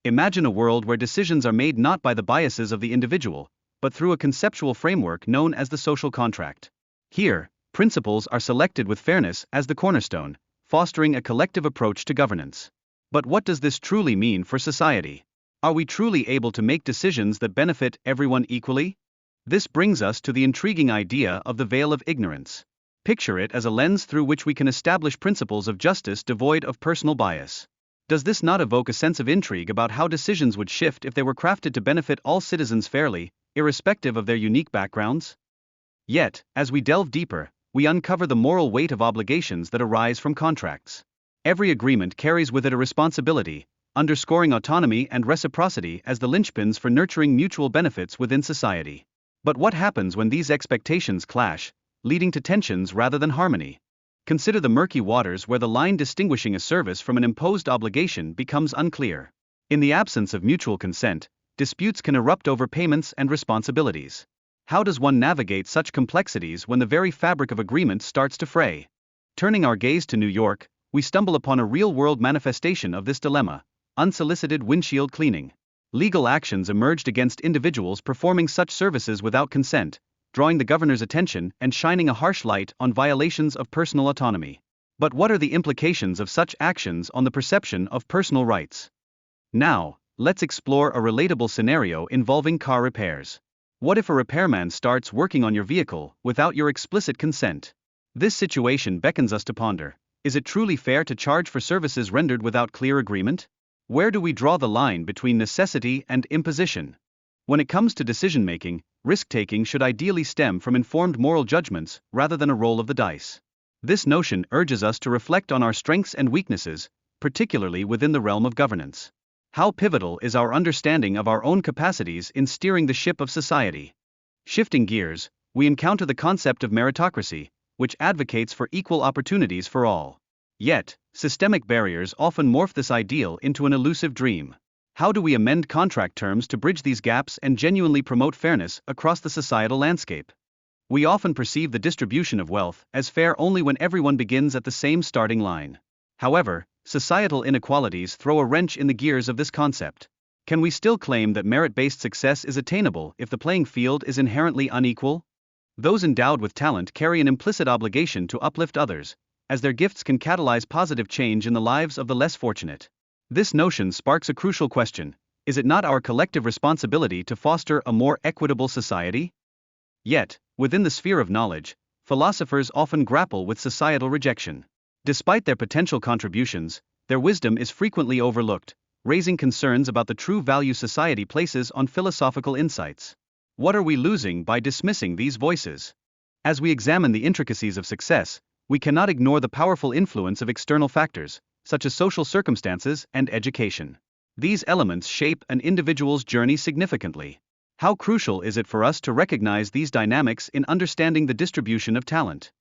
Imagine a world where decisions are made not by the biases of the individual, but through a conceptual framework known as the social contract. Here, principles are selected with fairness as the cornerstone, fostering a collective approach to governance. But what does this truly mean for society? Are we truly able to make decisions that benefit everyone equally? This brings us to the intriguing idea of the veil of ignorance. Picture it as a lens through which we can establish principles of justice devoid of personal bias. Does this not evoke a sense of intrigue about how decisions would shift if they were crafted to benefit all citizens fairly, irrespective of their unique backgrounds? Yet, as we delve deeper, we uncover the moral weight of obligations that arise from contracts. Every agreement carries with it a responsibility, underscoring autonomy and reciprocity as the linchpins for nurturing mutual benefits within society. But what happens when these expectations clash, leading to tensions rather than harmony? Consider the murky waters where the line distinguishing a service from an imposed obligation becomes unclear. In the absence of mutual consent, disputes can erupt over payments and responsibilities. How does one navigate such complexities when the very fabric of agreement starts to fray? Turning our gaze to New York, we stumble upon a real-world manifestation of this dilemma: unsolicited windshield cleaning. Legal actions emerged against individuals performing such services without consent, drawing the governor's attention and shining a harsh light on violations of personal autonomy. But what are the implications of such actions on the perception of personal rights? Now, let's explore a relatable scenario involving car repairs. What if a repairman starts working on your vehicle without your explicit consent? This situation beckons us to ponder: is it truly fair to charge for services rendered without clear agreement? Where do we draw the line between necessity and imposition? When it comes to decision-making, risk-taking should ideally stem from informed moral judgments rather than a roll of the dice. This notion urges us to reflect on our strengths and weaknesses, particularly within the realm of governance. How pivotal is our understanding of our own capacities in steering the ship of society? Shifting gears, we encounter the concept of meritocracy, which advocates for equal opportunities for all. Yet, systemic barriers often morph this ideal into an elusive dream. How do we amend contract terms to bridge these gaps and genuinely promote fairness across the societal landscape? We often perceive the distribution of wealth as fair only when everyone begins at the same starting line. However, societal inequalities throw a wrench in the gears of this concept. Can we still claim that merit-based success is attainable if the playing field is inherently unequal? Those endowed with talent carry an implicit obligation to uplift others, as their gifts can catalyze positive change in the lives of the less fortunate. This notion sparks a crucial question: is it not our collective responsibility to foster a more equitable society? Yet, within the sphere of knowledge, philosophers often grapple with societal rejection. Despite their potential contributions, their wisdom is frequently overlooked, raising concerns about the true value society places on philosophical insights. What are we losing by dismissing these voices? As we examine the intricacies of success, we cannot ignore the powerful influence of external factors, such as social circumstances and education. These elements shape an individual's journey significantly. How crucial is it for us to recognize these dynamics in understanding the distribution of talent?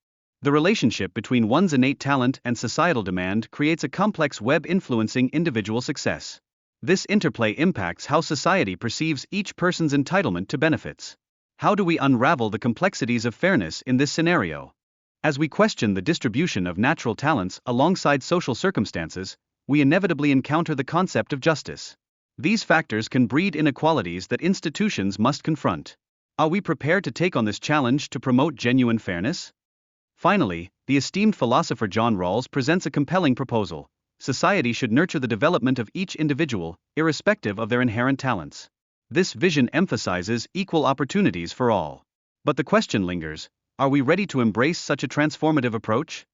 The relationship between one's innate talent and societal demand creates a complex web influencing individual success. This interplay impacts how society perceives each person's entitlement to benefits. How do we unravel the complexities of fairness in this scenario? As we question the distribution of natural talents alongside social circumstances, we inevitably encounter the concept of justice. These factors can breed inequalities that institutions must confront. Are we prepared to take on this challenge to promote genuine fairness? Finally, the esteemed philosopher John Rawls presents a compelling proposal: society should nurture the development of each individual, irrespective of their inherent talents. This vision emphasizes equal opportunities for all. But the question lingers: are we ready to embrace such a transformative approach?